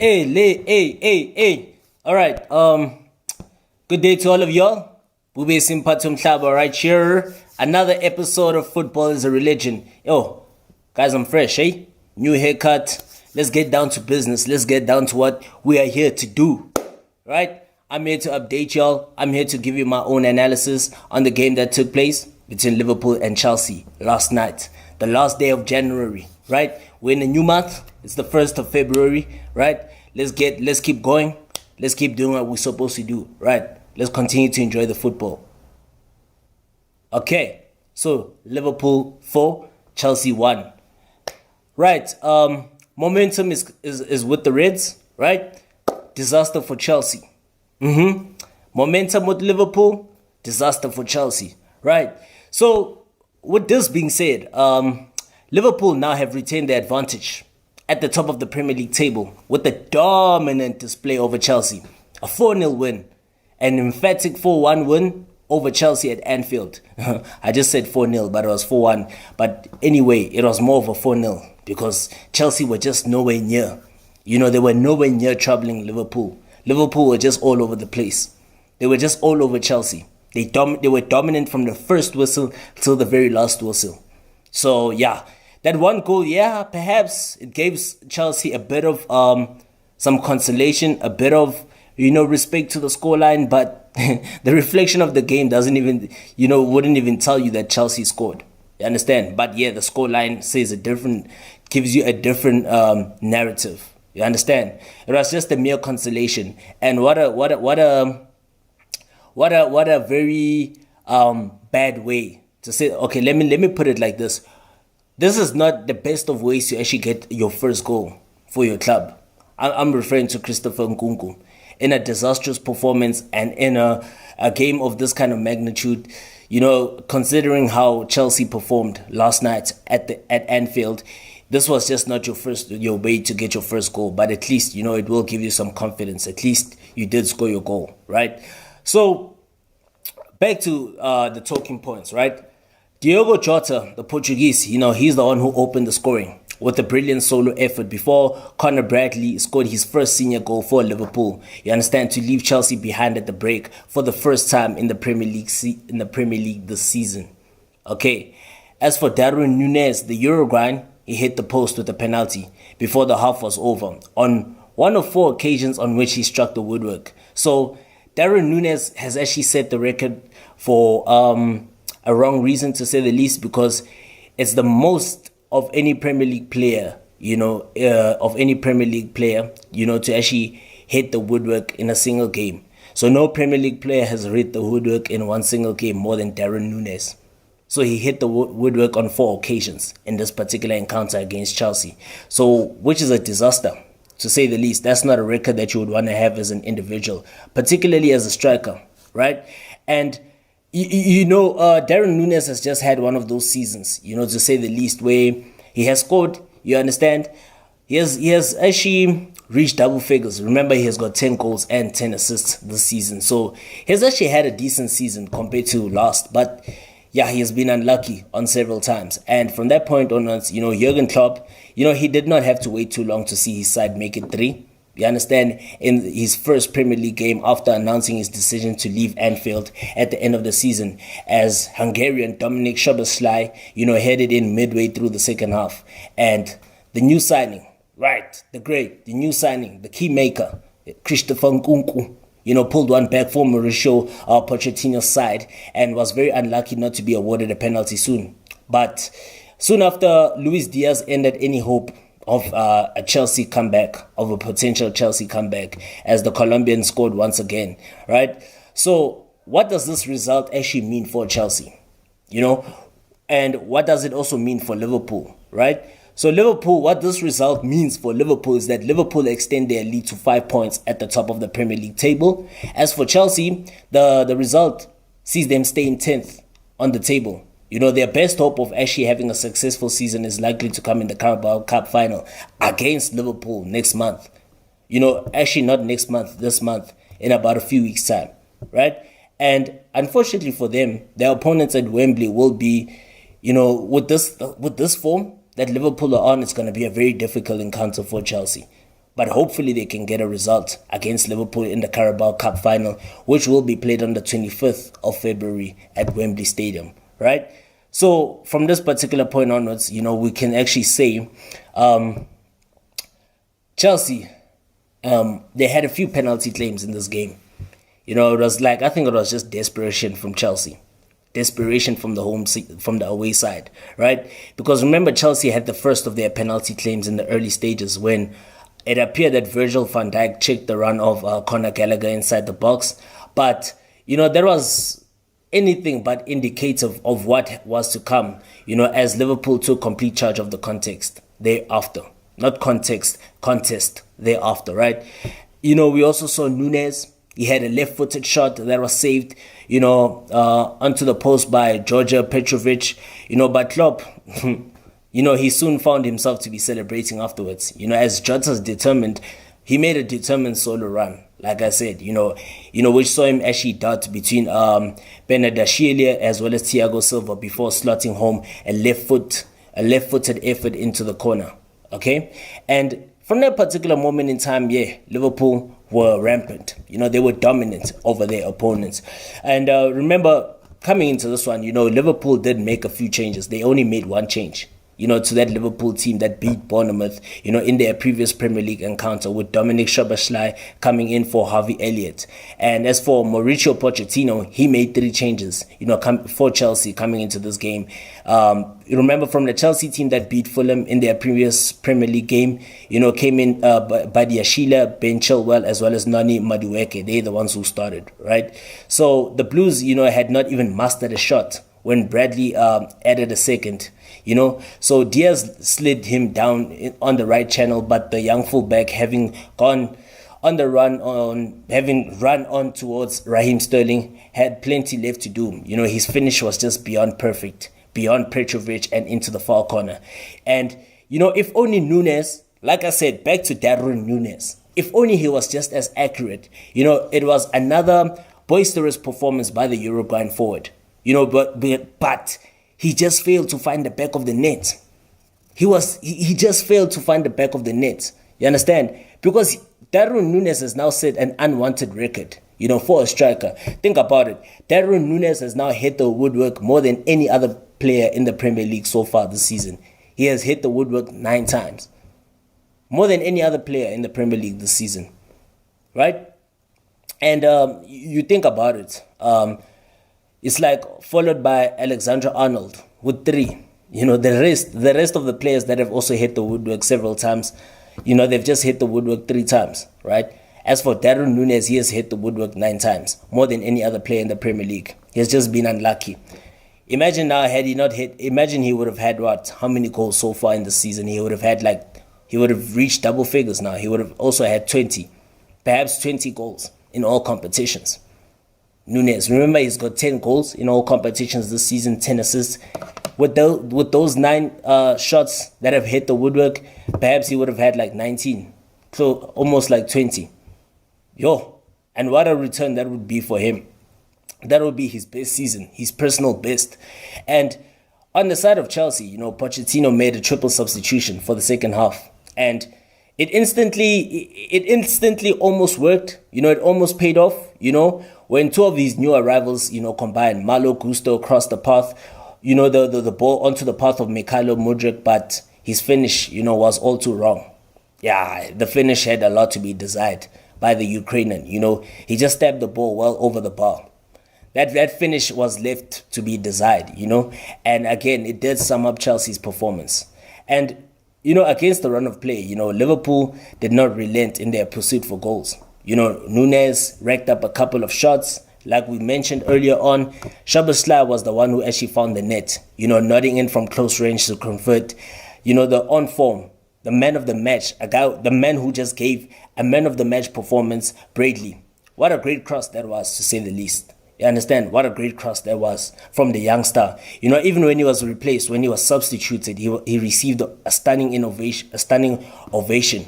Hey. All right. Good day to all of y'all. Bube Simpatum Hlaba right here. Another episode of Football is a Religion. Yo, guys, I'm fresh, eh? New haircut. Let's get down to business. Let's get down to what we are here to do. Right? I'm here to update y'all. I'm here to give you my own analysis on the game that took place between Liverpool and Chelsea last night. The last day of January, right? We're in a new month. It's the 1st of February, right? Let's keep going. Let's keep doing what we're supposed to do, right? Let's continue to enjoy the football. Okay, so Liverpool 4, Chelsea 1. Right, momentum is with the Reds, right? Disaster for Chelsea. Momentum with Liverpool, disaster for Chelsea, right? So, with this being said, Liverpool now have retained their advantage at the top of the Premier League table with a dominant display over Chelsea. A 4-0 win, an emphatic 4-1 win over Chelsea at Anfield. I just said 4-0, but it was 4-1. But anyway, it was more of a 4-0 because Chelsea were just nowhere near. They were nowhere near troubling Liverpool. Liverpool were just all over the place. They were just all over Chelsea. They were dominant from the first whistle till the very last whistle. So, yeah. That one goal, perhaps it gave Chelsea a bit of some consolation, a bit of, respect to the scoreline, but the reflection of the game wouldn't even tell you that Chelsea scored. You understand? But yeah, the scoreline gives you a different narrative. You understand? It was just a mere consolation. And what a very bad way to say. Okay, let me put it like this. This is not the best of ways to actually get your first goal for your club. I'm referring to Christopher Nkunku. In a disastrous performance and in a game of this kind of magnitude, considering how Chelsea performed last night at Anfield, this was just not your way to get your first goal. But at least, it will give you some confidence. At least you did score your goal, right? So, back to the talking points, right? Diogo Jota, the Portuguese, he's the one who opened the scoring with a brilliant solo effort before Conor Bradley scored his first senior goal for Liverpool. You understand, to leave Chelsea behind at the break for the first time in the Premier League this season. Okay, as for Darwin Núñez, the Uruguayan, he hit the post with a penalty before the half was over on one of 4 occasions on which he struck the woodwork. So Darwin Núñez has actually set the record for a wrong reason, to say the least, because it's the most of any Premier League player, to actually hit the woodwork in a single game. So no Premier League player has hit the woodwork in one single game more than Darwin Núñez. So he hit the woodwork on 4 occasions in this particular encounter against Chelsea. So, which is a disaster, to say the least. That's not a record that you would want to have as an individual, particularly as a striker, right? And Darwin Núñez has just had one of those seasons, to say the least, where he has scored, you understand? He has actually reached double figures. Remember, he has got 10 goals and 10 assists this season. So he has actually had a decent season compared to last. But yeah, he has been unlucky on several times. And from that point onwards, Jurgen Klopp, he did not have to wait too long to see his side make it 3. You understand, in his first Premier League game after announcing his decision to leave Anfield at the end of the season, as Hungarian Dominik Szoboszlai, headed in midway through the second half. And the new signing, right, the new signing, the key maker, Christopher Nkunku, pulled one back for Mauricio Pochettino's side and was very unlucky not to be awarded a penalty soon. But soon after, Luis Diaz ended any hope of a Chelsea comeback, of a potential Chelsea comeback, as the Colombian scored once again, right? So what does this result actually mean for Chelsea? And what does it also mean for Liverpool, right? So Liverpool, what this result means for Liverpool is that Liverpool extend their lead to 5 points at the top of the Premier League table. As for Chelsea, the result sees them staying 10th on the table. Their best hope of actually having a successful season is likely to come in the Carabao Cup final against Liverpool next month. Actually not next month, this month, in about a few weeks' time, right? And unfortunately for them, their opponents at Wembley will be, with this form that Liverpool are on, it's going to be a very difficult encounter for Chelsea. But hopefully they can get a result against Liverpool in the Carabao Cup final, which will be played on the 25th of February at Wembley Stadium, right? So from this particular point onwards, we can actually say Chelsea, they had a few penalty claims in this game. It was like, I think it was just desperation from Chelsea. Desperation from the away side, right? Because remember, Chelsea had the first of their penalty claims in the early stages when it appeared that Virgil van Dijk checked the run of Conor Gallagher inside the box. But, there was anything but indicative of what was to come, as Liverpool took complete charge of the contest thereafter. Not contest thereafter, right? We also saw Nunes. He had a left-footed shot that was saved, onto the post by Georgia Petrovic. But Klopp, he soon found himself to be celebrating afterwards. As Jota's determined, he made a determined solo run. Like I said, which saw him actually dart between Benadashile as well as Thiago Silva before slotting home a left-footed effort into the corner. Okay, and from that particular moment in time, Liverpool were rampant. They were dominant over their opponents. And remember, coming into this one, Liverpool did make a few changes. They only made one change, to that Liverpool team that beat Bournemouth, in their previous Premier League encounter, with Dominic Szoboszlai coming in for Harvey Elliott. And as for Mauricio Pochettino, he made 3 changes, for Chelsea coming into this game. You remember, from the Chelsea team that beat Fulham in their previous Premier League game, came in Badiashile, Ben Chilwell, as well as Nani Madueke. They're the ones who started, right? So the Blues, had not even mastered a shot when Bradley added a second. So Diaz slid him down on the right channel, but the young fullback, having run on towards Raheem Sterling, had plenty left to do. His finish was just beyond perfect, beyond Petrovic and into the far corner. And, if only Nunes, like I said, back to Darwin Nunes, if only he was just as accurate, it was another boisterous performance by the Uruguayan forward, but he just failed to find the back of the net. He just failed to find the back of the net. You understand? Because Darwin Nunes has now set an unwanted record, for a striker. Think about it. Darwin Nunes has now hit the woodwork more than any other player in the Premier League so far this season. He has hit the woodwork 9 times. More than any other player in the Premier League this season. Right? And you think about it. It's like followed by Alexander Arnold with 3. The rest of the players that have also hit the woodwork several times, they've just hit the woodwork 3 times, right? As for Darwin Nunes, he has hit the woodwork 9 times, more than any other player in the Premier League. He has just been unlucky. Imagine now, had he not hit, imagine he would have had how many goals so far in the season? He would have reached double figures now. He would have also had 20, perhaps 20 goals in all competitions. Nunes, remember, he's got 10 goals in all competitions this season, 10 assists. With those 9 shots that have hit the woodwork, perhaps he would have had like 19, so almost like 20. And what a return that would be for him. That would be his best season, his personal best. And on the side of Chelsea, Pochettino made a triple substitution for the second half, and it instantly almost worked. It almost paid off. When 2 of these new arrivals, combined. Malo Gusto crossed the path, the ball onto the path of Mikhailo Mudryk, but his finish, was all too wrong. Yeah, the finish had a lot to be desired by the Ukrainian. He just stabbed the ball well over the bar. That finish was left to be desired, and again, it did sum up Chelsea's performance. And, against the run of play, Liverpool did not relent in their pursuit for goals. Nunes racked up a couple of shots. Like we mentioned earlier on, Szoboszlai was the one who actually found the net, nodding in from close range to convert. The on form, the man of the match, the man who just gave a man of the match performance, Bradley. What a great cross that was, to say the least. You understand? What a great cross that was from the young star. Even when he was replaced, when he was substituted, he received a stunning ovation.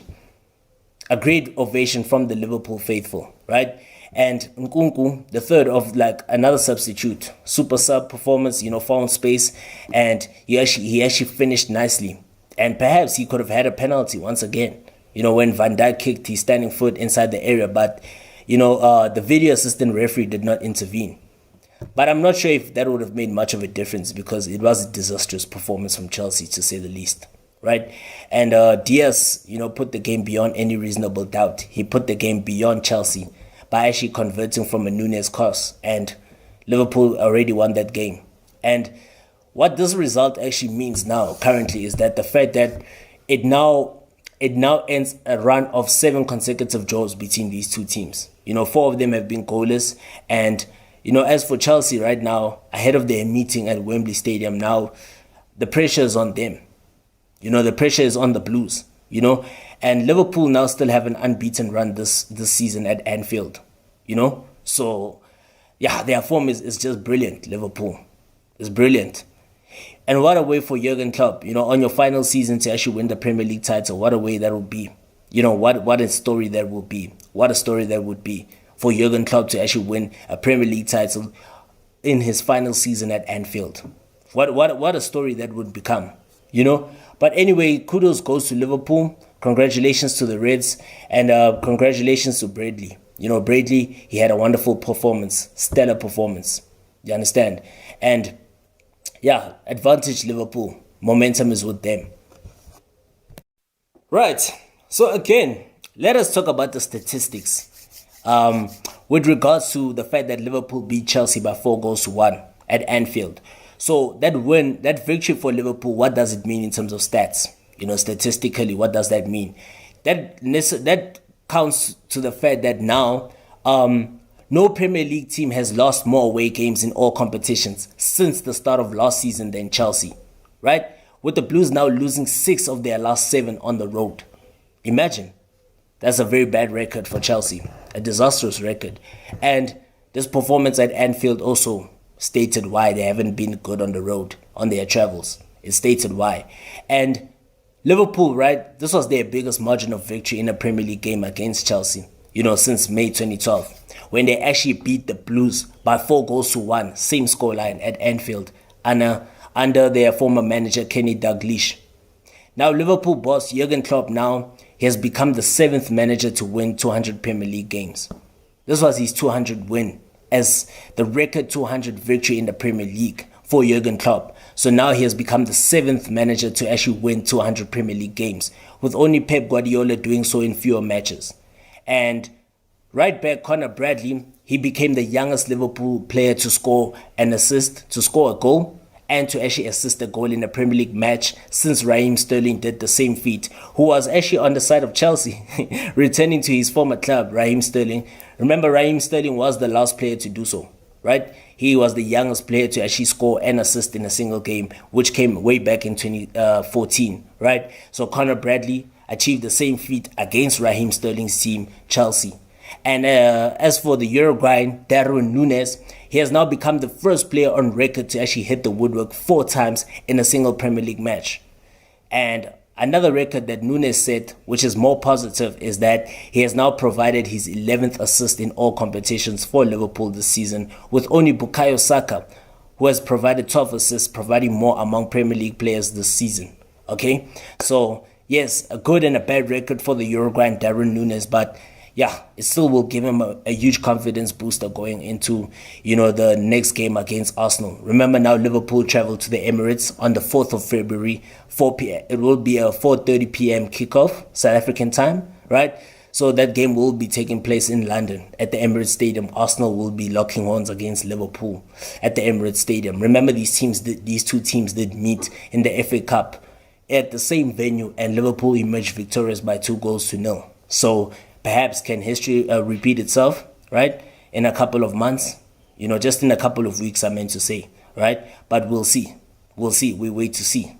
A great ovation from the Liverpool faithful, right? And Nkunku, the third of another substitute, super sub performance, found space, and he actually finished nicely. And perhaps he could have had a penalty once again, when Van Dijk kicked his standing foot inside the area, but the video assistant referee did not intervene. But I'm not sure if that would have made much of a difference because it was a disastrous performance from Chelsea, to say the least, right? And Diaz, put the game beyond any reasonable doubt. He put the game beyond Chelsea by actually converting from a Nunes cross, and Liverpool already won that game. And what this result actually means now, currently, is that the fact that it now ends a run of 7 consecutive draws between these two teams. 4 of them have been goalless, and as for Chelsea right now, ahead of their meeting at Wembley Stadium, now the pressure is on them. The pressure is on the Blues. And Liverpool now still have an unbeaten run this season at Anfield. So yeah, their form is just brilliant. Liverpool is brilliant. And what a way for Jurgen Klopp, on your final season to actually win the Premier League title. What a way that will be. What a story that will be. What a story that would be for Jurgen Klopp to actually win a Premier League title in his final season at Anfield. What a story that would become, But anyway, kudos goes to Liverpool. Congratulations to the Reds, and congratulations to Bradley. Bradley, he had a wonderful performance, stellar performance. You understand? And yeah, advantage Liverpool. Momentum is with them. Right. So again, let us talk about the statistics. With regards to the fact that Liverpool beat Chelsea by 4-1 at Anfield. So that victory for Liverpool, what does it mean in terms of stats? Statistically, what does that mean? That counts to the fact that now no Premier League team has lost more away games in all competitions since the start of last season than Chelsea, right? With the Blues now losing 6 of their last 7 on the road. Imagine. That's a very bad record for Chelsea, a disastrous record. And this performance at Anfield also stated why they haven't been good on the road, on their travels. It stated why. And Liverpool, right, this was their biggest margin of victory in a Premier League game against Chelsea, since May 2012, when they actually beat the Blues by 4-1, same scoreline at Anfield, under their former manager Kenny Dalglish. Now Liverpool boss Jurgen Klopp he has become the 7th manager to win 200 Premier League games. This was his 200 win, as the record 200 victory in the Premier League for Jurgen Klopp. So now he has become the 7th manager to actually win 200 Premier League games, with only Pep Guardiola doing so in fewer matches. And right back, Conor Bradley, he became the youngest Liverpool player to score a goal, and to actually assist a goal in a Premier League match since Raheem Sterling did the same feat, who was actually on the side of Chelsea, returning to his former club, Raheem Sterling. Remember, Raheem Sterling was the last player to do so, right? He was the youngest player to actually score and assist in a single game, which came way back in 2014, right? So Conor Bradley achieved the same feat against Raheem Sterling's team, Chelsea. And as for the Uruguayan Darwin Núñez, he has now become the first player on record to actually hit the woodwork 4 times in a single Premier League match. And another record that Núñez set, which is more positive, is that he has now provided his 11th assist in all competitions for Liverpool this season, with only Bukayo Saka, who has provided 12 assists, providing more among Premier League players this season. Okay, so yes, a good and a bad record for the Uruguayan Darwin Núñez, but yeah, it still will give him a huge confidence booster going into, the next game against Arsenal. Remember now, Liverpool travel to the Emirates on the 4th of February, 4 p.m. It will be a 4:30 p.m. kickoff, South African time, right? So that game will be taking place in London at the Emirates Stadium. Arsenal will be locking horns against Liverpool at the Emirates Stadium. Remember, these two teams did meet in the FA Cup at the same venue, and Liverpool emerged victorious by 2-0. So perhaps can history repeat itself, right? In a couple of months, just in a couple of weeks, I meant to say, right? But we'll see. We wait to see.